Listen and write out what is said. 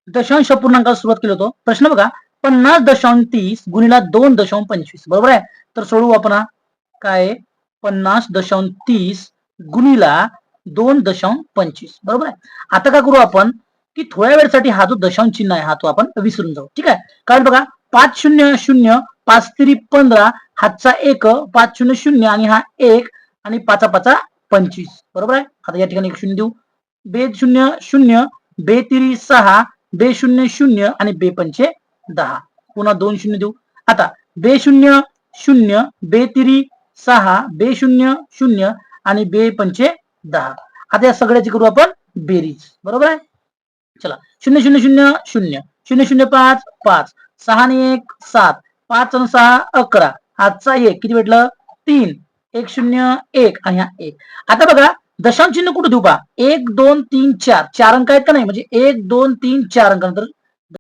दशांश अपूर्णांकाला सुरुवात केली होतो. प्रश्न बघा, 50.30 गुणिला 2.25 बरोबर आहे. तर सोडवू आपण हा. काय 50.30 गुणिला 2.25 बरोबर आहे. आता काय करू आपण की थोड्या वेळसाठी हा जो दशांश चिन्ह आहे हा तो आपण विसरून जाऊ. ठीक आहे. कारण बघा 500 5 3 15 हातचा 1 500 आणि हा 1 आणि 5 5 25 बरोबर आहे. आता या ठिकाणी 1 0 देऊ. बे 0 0 बे 3 6 बे 0 0 आणि बे 5 10 पुन्हा 2 0 देऊ. आता बे 0 0 बे 3 6 बे 0 0 आणि बे 5 10. आता या सगळ्याची करू आपण बेरीज बरोबर आहे. चला 0 0 0 0 0 0 5 5 6 आणि 1 7 5 आणि 6 11 हातचा 1 किती भेटलं 3 1 0 1 आणि हा 1. आता बघा दशांश चिन्ह कुठे देऊ पहा 1 2 3 4 4 अंक आहेत का नाही म्हणजे 1 2 3 4 अंक नंतर